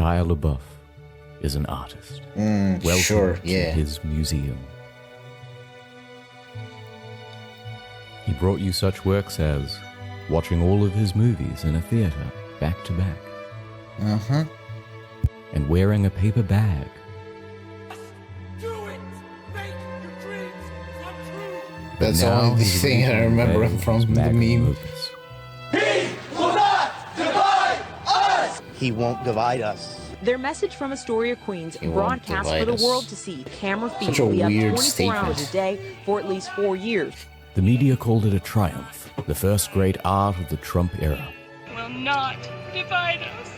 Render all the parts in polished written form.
Shia LaBeouf is an artist. Welcome Sure, to yeah. his museum. He brought you such works as watching all of his movies in a theater, back to back. Uh-huh. And wearing a paper bag. Do it! Make your dreams come true! That's the only thing I remember from the meme. He will not divide us! He won't divide us. Their message from Astoria, Queens, He won't broadcast for divide the us. world to see. Camera feed Such a will be up weird 24 statement. hours a day for at least 4 years. The media called it a triumph, the first great art of the Trump era. Will not divide us.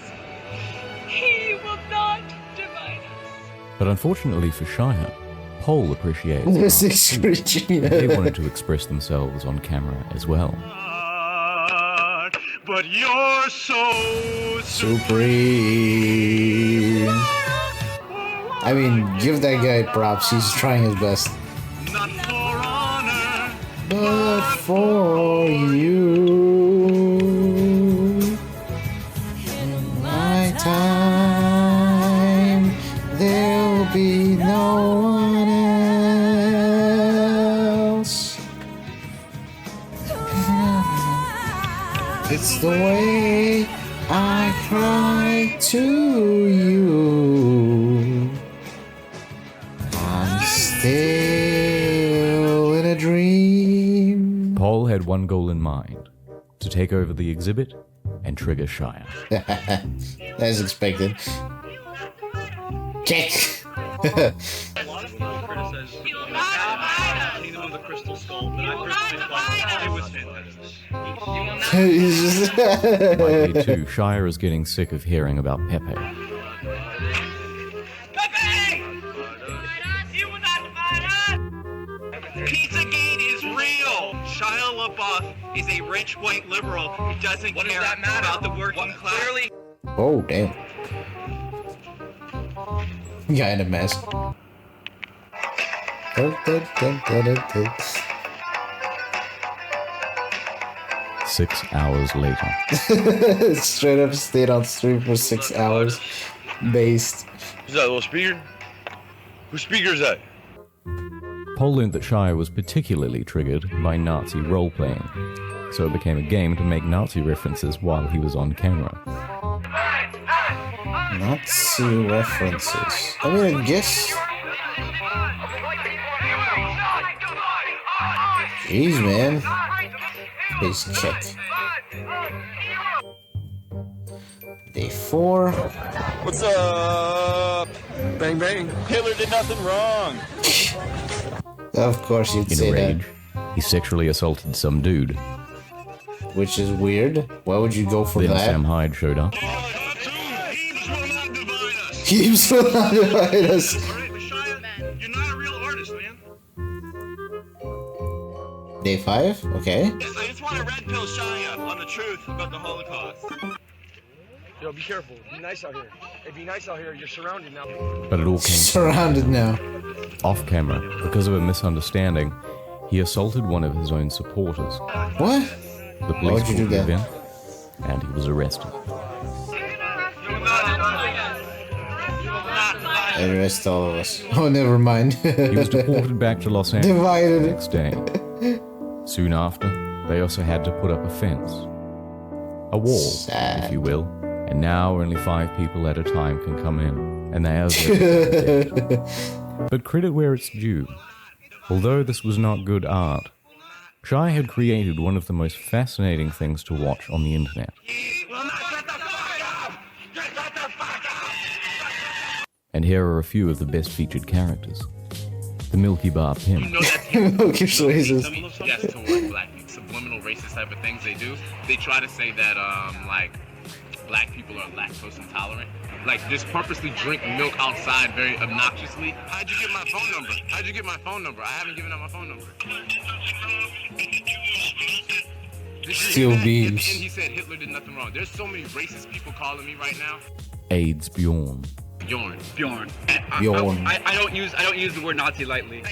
He will not divide us. But unfortunately for Shia, Paul appreciates The art sixth too. region. They wanted to express themselves on camera as well. But you're so Supreme. I mean, give that guy props. He's trying his best. not for honor. But for you, in my time, there'll be no one else. It's the way I cry to you. I'm still in a dream. Paul had one goal in mind, to take over the exhibit and trigger Shia. As expected. Kick! A lot of people criticize Kingdom of the Crystal Skull, but I personally thought it was fantastic. He's just Likely too, Shia is getting sick of hearing about Pepe. Pepe! You will not divide us! Pizzagate is real! Shia LaBeouf is a rich white liberal who doesn't care about the working class. Clearly. Oh, damn. Guy in a mask. 6 hours later. Straight up stayed on stream for 6 hours. Based. Is that a little speaker? Whose speaker is that? Paul learned that Shia was particularly triggered by Nazi role-playing, so it became a game to make Nazi references while he was on camera. Nazi references. I mean, I guess. Jeez, man. Please check. Day 4. What's up? Bang bang. Hitler did nothing wrong. Of course you'd In say a that. rage, he sexually assaulted some dude. Which is weird. Why would you go for Then that? Sam Hyde showed up. Keeps will not divide us. Alright, but Shia, you're not a real artist, man. Day 5? Okay. I just want to red pill Shia on the truth about the Holocaust. Yo, be careful. Be nice out here. Hey, be nice out here. You're surrounded now. But it all came Surrounded now. off camera. Because of a misunderstanding, he assaulted one of his own supporters. What? The police would you do called the that? event, and he was arrested. The rest all of us. Oh, never mind. He was deported back to Los Angeles the Divided. next day. Soon after, they also had to put up a fence. A wall, Sad. if you will. And now only 5 people at a time can come in, and they are very But credit where it's due. Although this was not good art, Shia had created one of the most fascinating things to watch on the internet. And here are a few of the best featured characters. The Milky Bar Pimp, Milky Swazes. Some of those suggests towards black subliminal racist type of things they do. They try to say that like black people are lactose intolerant. Like just purposely drink milk outside very obnoxiously. How'd you get my phone number? How'd you get my phone number? I haven't given out my phone number. Steel beams. And he said Hitler did nothing wrong. There's so many racist people calling me right now. AIDS Bjorn, Bjorn. Bjorn. I don't use the word Nazi lightly.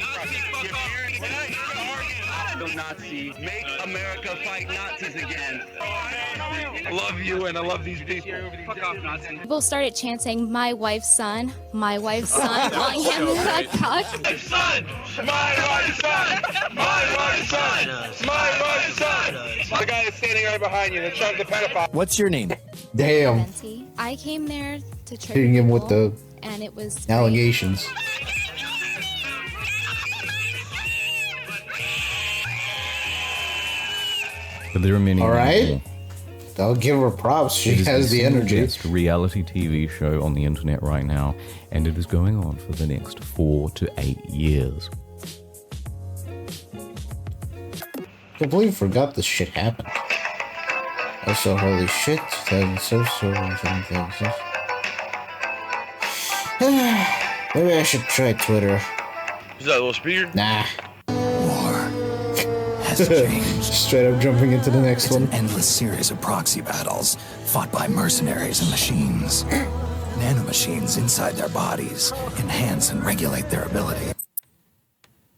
Go Nazi. Make America fight Nazis again. I love you and I love these people. Fuck off, Nazi. People started chanting, "My wife's son, my wife's son," calling him a cuck. My son! My wife's son! My wife's son! My wife's son! The guy is standing right behind you, the pedophile. What's your name? Damn. I came there to trick Hitting him with people, the and it was allegations. But there are many. All right. more. I'll give her props. She It is has the energy. best reality TV show on the internet right now, and it is going on for the next 4 to 8 years. Completely forgot this shit happened. Also, holy shit, that's so things. Maybe I should try Twitter. Is that a little speeder? Nah. Has changed. Straight up jumping into the next It's one. an endless series of proxy battles fought by mercenaries and machines. Nanomachines inside their bodies enhance and regulate their ability.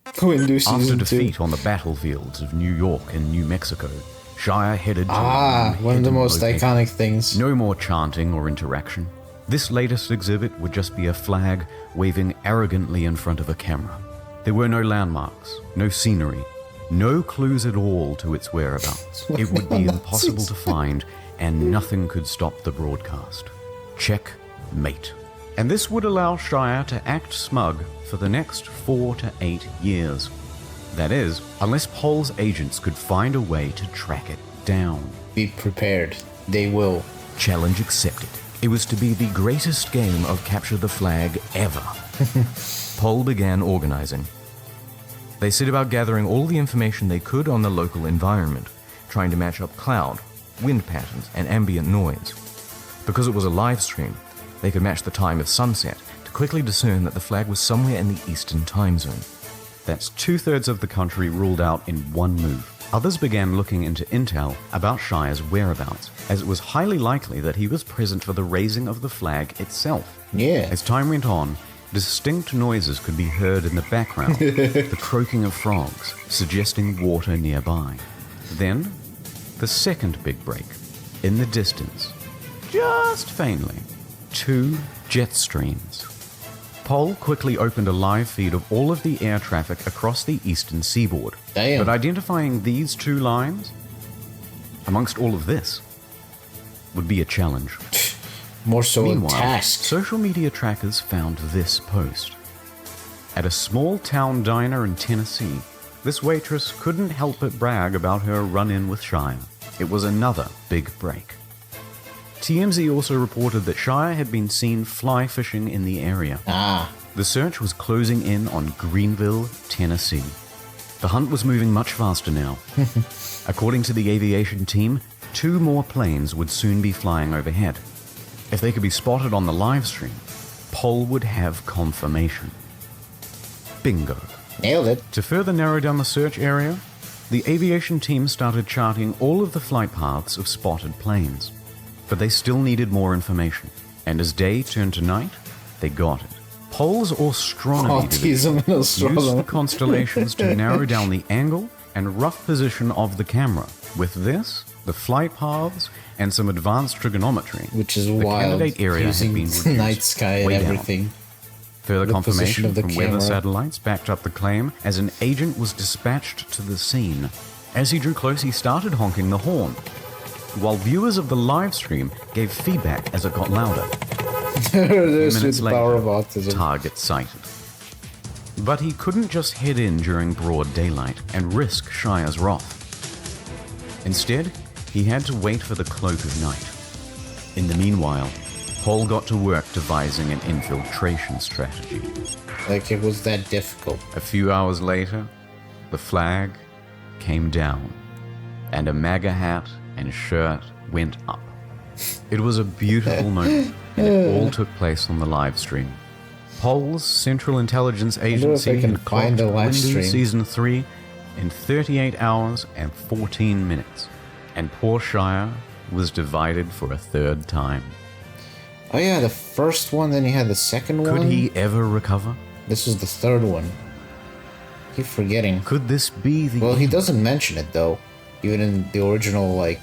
Windu After season 2. defeat on the battlefields of New York and New Mexico, Shia headed to One of the most location. iconic things. No more chanting or interaction. This latest exhibit would just be a flag waving arrogantly in front of a camera. There were no landmarks, no scenery, no clues at all to its whereabouts. It would be impossible to find, and nothing could stop the broadcast. Checkmate. And this would allow Shia to act smug for the next 4 to 8 years. That is, unless Pol's agents could find a way to track it down. Be prepared. They will. Challenge accepted. It was to be the greatest game of capture the flag ever. Pol began organizing. They set about gathering all the information they could on the local environment, trying to match up cloud, wind patterns, and ambient noise. Because it was a live stream, they could match the time of sunset to quickly discern that the flag was somewhere in the Eastern time zone. That's 2/3 of the country ruled out in one move. Others began looking into intel about Shia's whereabouts, as it was highly likely that he was present for the raising of the flag itself. Yeah. As time went on, distinct noises could be heard in the background, the croaking of frogs, suggesting water nearby. Then, the second big break. In the distance, just faintly, 2 jet streams. Pol quickly opened a live feed of all of the air traffic across the eastern seaboard. Damn. But identifying these 2 lines, amongst all of this, would be a challenge. More so a Meanwhile, task. social media trackers found this post. At a small town diner in Tennessee, this waitress couldn't help but brag about her run-in with Shia. It was another big break. TMZ also reported that Shia had been seen fly fishing in the area. The search was closing in on Greenville, Tennessee. The hunt was moving much faster now. According to the aviation team, 2 more planes would soon be flying overhead. If they could be spotted on the live stream, Pol would have confirmation. Bingo. Nailed it. To further narrow down the search area, the aviation team started charting all of the flight paths of spotted planes. But they still needed more information. And as day turned to night, they got it. Pol's astronomy division Autism and astronomy. used the constellations to narrow down the angle and rough position of the camera. With this, the flight paths, and some advanced trigonometry, Which is the wild. candidate area had Using been reduced night sky and way down. everything. Further The position confirmation of the from weather camera. satellites backed up the claim as an agent was dispatched to the scene. As he drew close, he started honking the horn, while viewers of the live stream gave feedback as it got louder. There's Minutes the power of later, autism. target sighted. But he couldn't just head in during broad daylight and risk Shia's wrath. Instead, he had to wait for the cloak of night. In the meanwhile, Pol got to work devising an infiltration strategy. Like it was that difficult. A few hours later, the flag came down, and a MAGA hat and shirt went up. It was a beautiful moment, and it all took place on the live stream. Pol's Central Intelligence Agency can had find clocked the live Windows stream. Season 3 in 38 hours and 14 minutes, and poor Shia was divided for a 3rd time. Oh yeah, the first one, then he had the second one. Could he ever recover? This was the 3rd one. keep forgetting. Could this be the... Well, he doesn't mention it, though. Even in the original, like...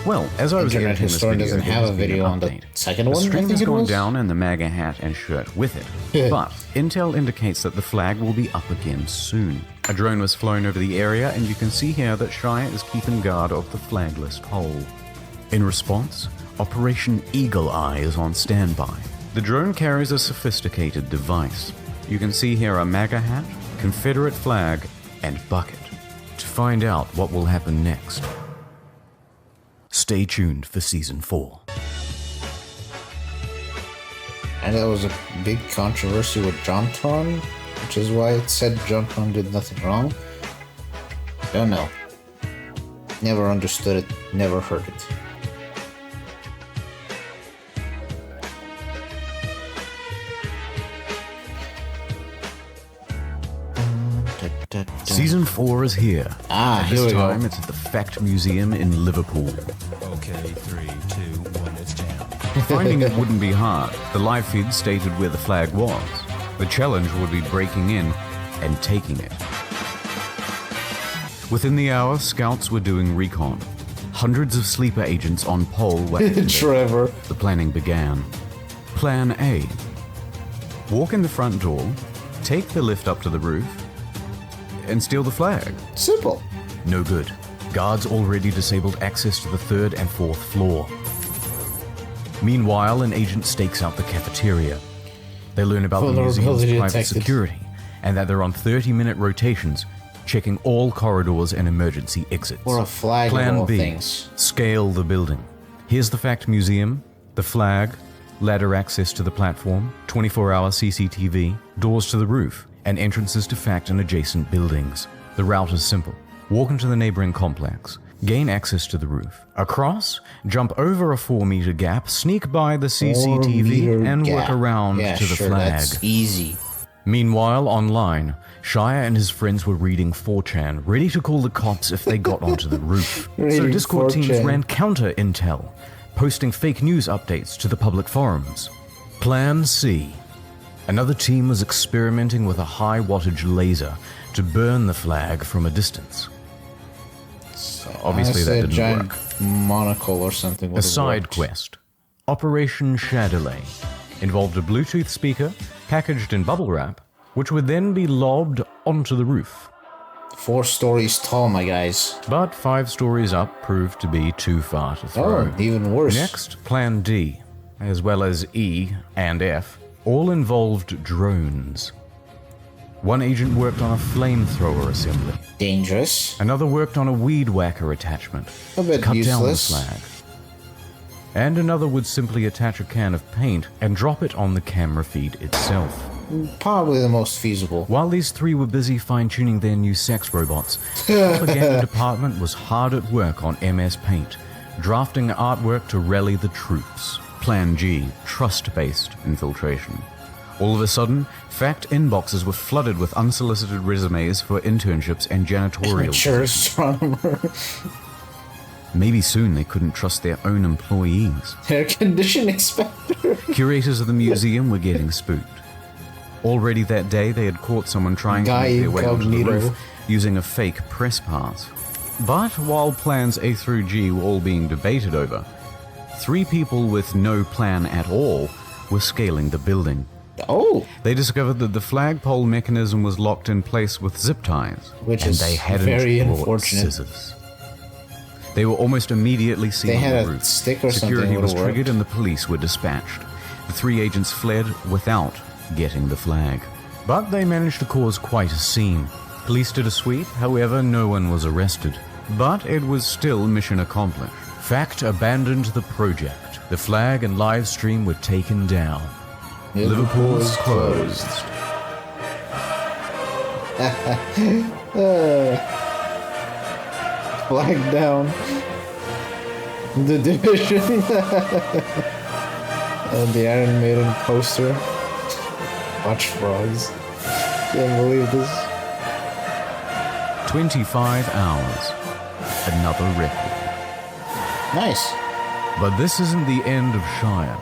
Well, as I was Internet editing this Historian video, doesn't there have has a been video an on the update. second The one, I stream think has it gone was? down and the MAGA hat and shirt with it. But intel indicates that the flag will be up again soon. A drone was flown over the area, and you can see here that Shia is keeping guard of the flagless pole. In response, Operation Eagle Eye is on standby. The drone carries a sophisticated device. You can see here a MAGA hat, Confederate flag, and bucket. To find out what will happen next, stay tuned for Season 4. And there was a big controversy with JonTron, which is why it said JonTron did nothing wrong. Don't know. Never understood it, never heard it. Season 4 is here. Ah, At this here we go. time, it's at the Fact Museum in Liverpool. Okay, 3, 2, 1, it's down. Finding it wouldn't be hard. The live feed stated where the flag was. The challenge would be breaking in and taking it. Within the hour, scouts were doing recon. Hundreds of sleeper agents on pole were activated. Trevor. The planning began. Plan A. Walk in the front door, take the lift up to the roof, and steal the flag. Simple. No good. Guards already disabled access to the 3rd and 4th floor. Meanwhile, an agent stakes out the cafeteria. They learn about the museum's Vulnerability private detected. security and that they're on 30-minute rotations, checking all corridors and emergency exits. Or a flag of Plan all B. things. Scale the building. Here's the Fact Museum, the flag, ladder access to the platform, 24-hour CCTV, doors to the roof, and entrances to Fact and adjacent buildings. The route is simple. Walk into the neighboring complex, gain access to the roof. Across, jump over a 4-meter gap, sneak by the CCTV, 4-meter and gap. work around Yeah, to the sure, flag. That's easy. Meanwhile, online, Shia and his friends were reading 4chan, ready to call the cops if they got onto the roof. So Reading Discord teams 4chan. ran counter-intel, posting fake news updates to the public forums. Plan C. Another team was experimenting with a high-wattage laser to burn the flag from a distance. Obviously, that didn't giant work. monocle or something. A side quest, Operation Shadowlay, involved a Bluetooth speaker packaged in bubble wrap, which would then be lobbed onto the roof. 4 stories tall, my guys. But 5 stories up proved to be too far to throw. Oh, even worse. Next, Plan D, as well as E and F, all involved drones. One agent worked on a flamethrower assembly. Dangerous. Another worked on a weed whacker attachment A bit to cut useless. down the flag. And another would simply attach a can of paint and drop it on the camera feed itself. Probably the most feasible. While these 3 were busy fine-tuning their new sex robots, the propaganda department was hard at work on MS Paint, drafting artwork to rally the troops. Plan G, trust-based infiltration. All of a sudden, Fact inboxes were flooded with unsolicited resumes for internships and janitorial. Amateur astronomer. Maybe soon they couldn't trust their own employees. Air conditioning inspector. Curators of the museum were getting spooked. Already that day, they had caught someone trying to Guy make their way onto the incognito. roof using a fake press pass. But while plans A through G were all being debated over, 3 people with no plan at all were scaling the building. Oh, They discovered that the flagpole mechanism was locked in place with zip ties, Which and is they hadn't very brought unfortunate. scissors. They were almost immediately seen They on had the a roof. stick or something Security was would've triggered worked. and the police were dispatched. The 3 agents fled without getting the flag. But they managed to cause quite a scene. Police did a sweep, however, no one was arrested. But it was still mission accomplished. Fact abandoned the project. The flag and live stream were taken down. Liverpool is closed. flag down. The division. And the Iron Maiden poster. Watch frogs. Can't believe this. 25 hours. Another record. Nice. But this isn't the end of Shia.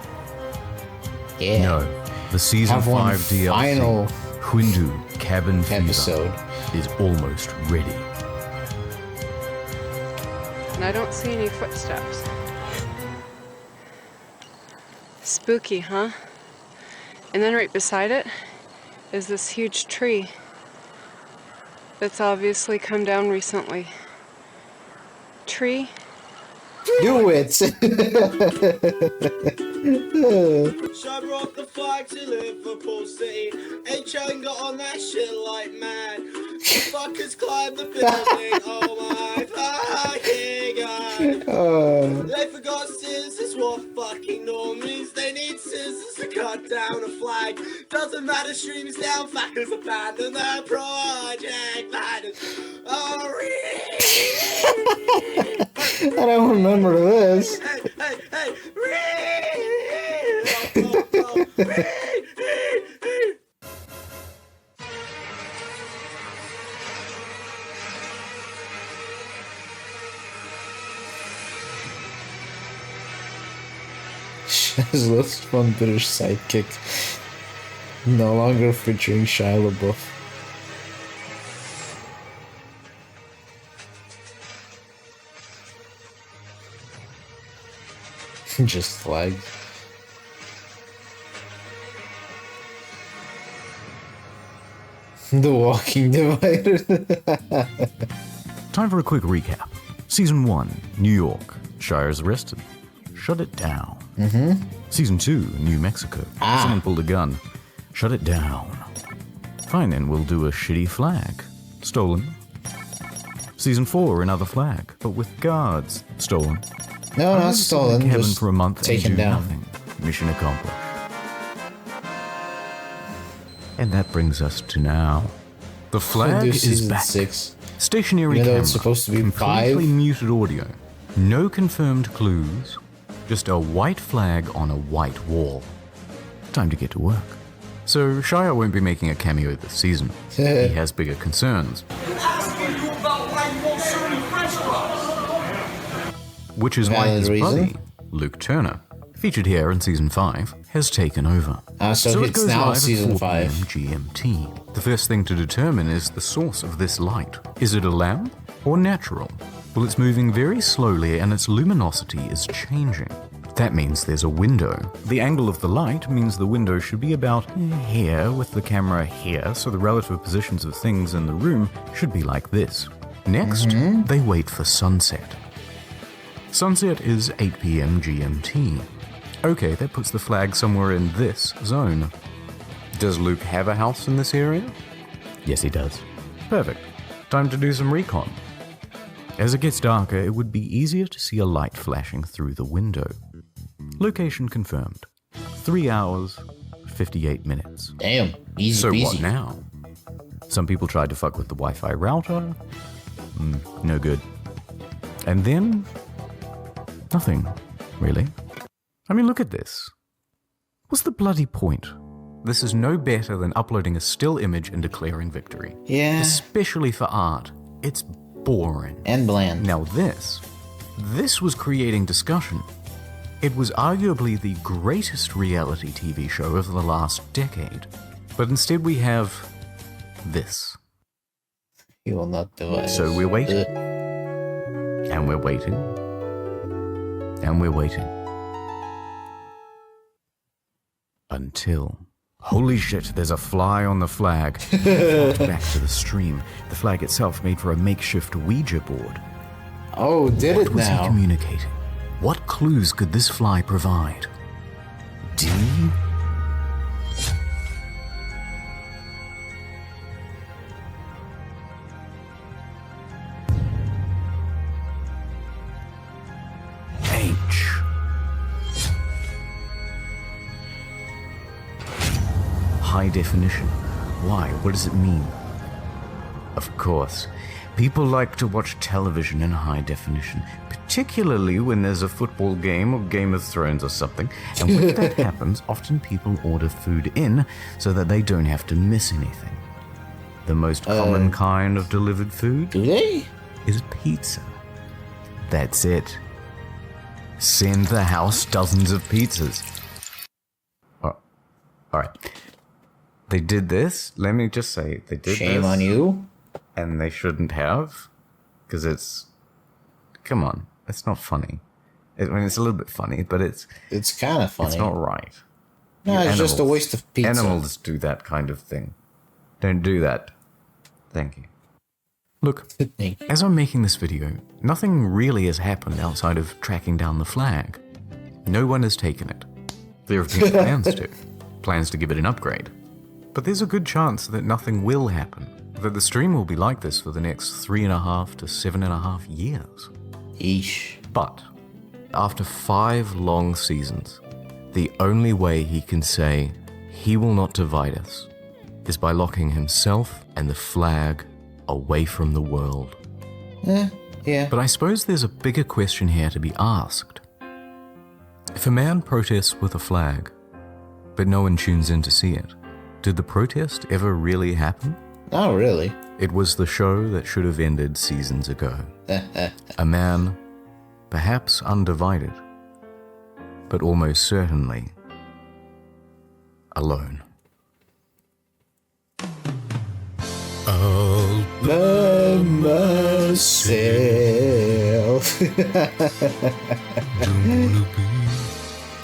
Yeah. No. The Season Have one 5 DLC. final Hindu cabin episode fever is almost ready. And I don't see any footsteps. Spooky, huh? And then right beside it is this huge tree that's obviously come down recently. Tree? Do it! Shy brought the flag to Liverpool City. H.N. got on that shit like mad. The fuckers climbed the building. Oh my fucking god. They forgot scissors were fucking normies. They need scissors to cut down a flag. Doesn't matter, streams down, fuckers abandon the project. Oh, I don't remember this. Shia's less fun British sidekick. No longer featuring Shia LaBeouf. Just flags. The Walking Divider. Time for a quick recap. Season 1, New York. Shia's arrested. Shut it down. Season 2, New Mexico. Someone pulled a gun. Shut it down. Fine then, we'll do a shitty flag. Stolen. Season 4, another flag, but with guards. Stolen. No, not stolen. Kevin Just for a month taken and do down. nothing. Mission accomplished. And that brings us to now. The flag Do is season back. 6. Stationary Even though camera. it's supposed to be completely 5. muted audio. No confirmed clues. Just a white flag on a white wall. Time to get to work. So Shia won't be making a cameo this season. He has bigger concerns. Which is why Valid his reason. buddy, Luke Turner, featured here in Season 5, has taken over. So it it's goes now live Season at 4 5. p.m. GMT. The first thing to determine is the source of this light. Is it a lamp or natural? Well, it's moving very slowly and its luminosity is changing. That means there's a window. The angle of the light means the window should be about here with the camera here, so the relative positions of things in the room should be like this. Next, they wait for sunset. Sunset is 8 p.m. GMT. Okay, that puts the flag somewhere in this zone. Does Luke have a house in this area? Yes, he does. Perfect. Time to do some recon. As it gets darker, it would be easier to see a light flashing through the window. Location confirmed. 3 hours, 58 minutes. Damn, easy So peasy. what now? Some people tried to fuck with the Wi-Fi router. No good. And then nothing, really. I mean, look at this. What's the bloody point? This is no better than uploading a still image and declaring victory. Yeah. Especially for art. It's boring. And bland. Now this was creating discussion. It was arguably the greatest reality TV show of the last decade. But instead we have this. He will not do it. So we're waiting. And we're waiting. And we're waiting. Until... Holy shit, there's a fly on the flag. Back to the stream. The flag itself made for a makeshift Ouija board. Oh, did What it was now? he communicating? What clues could this fly provide? D? H? High definition. Why? What does it mean? Of course, people like to watch television in high definition, particularly when there's a football game or Game of Thrones or something. And when that happens, often people order food in so that they don't have to miss anything. The most common kind of delivered food Do they? is pizza. That's it. Send the house dozens of pizzas. All right. They did this. Let me just say, they did Shame this, on you. and they shouldn't have, because it's. Come on, it's not funny. I mean, it's a little bit funny, but it's kind of funny. It's not right. No, it's just a waste of pizza. Animals do that kind of thing. Don't do that. Thank you. Look, as I'm making this video, nothing really has happened outside of tracking down the flag. No one has taken it. There have been plans to give it an upgrade. But there's a good chance that nothing will happen, that the stream will be like this for the next 3.5 to 7.5 years. Eesh. But, after 5 long seasons, the only way he can say he will not divide us is by locking himself and the flag away from the world. Yeah. But I suppose there's a bigger question here to be asked. If a man protests with a flag, but no one tunes in to see it, did the protest ever really happen? Not really. It was the show that should have ended seasons ago. A man, perhaps undivided, but almost certainly alone. All by myself. Don't wanna be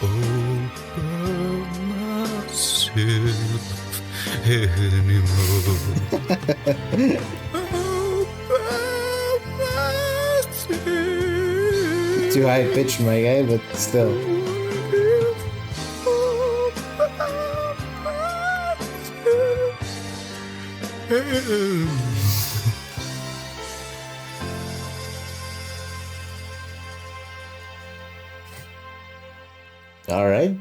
all by myself anymore. All by myself. Too high pitched, my guy, but still. All right,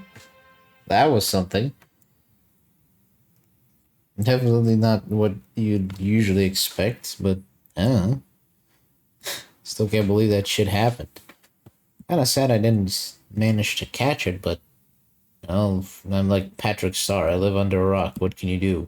that was something. Definitely not what you'd usually expect, but I don't know. Still can't believe that shit happened. Kind of sad I didn't manage to catch it, but well, I'm like Patrick Star. I live under a rock. What can you do?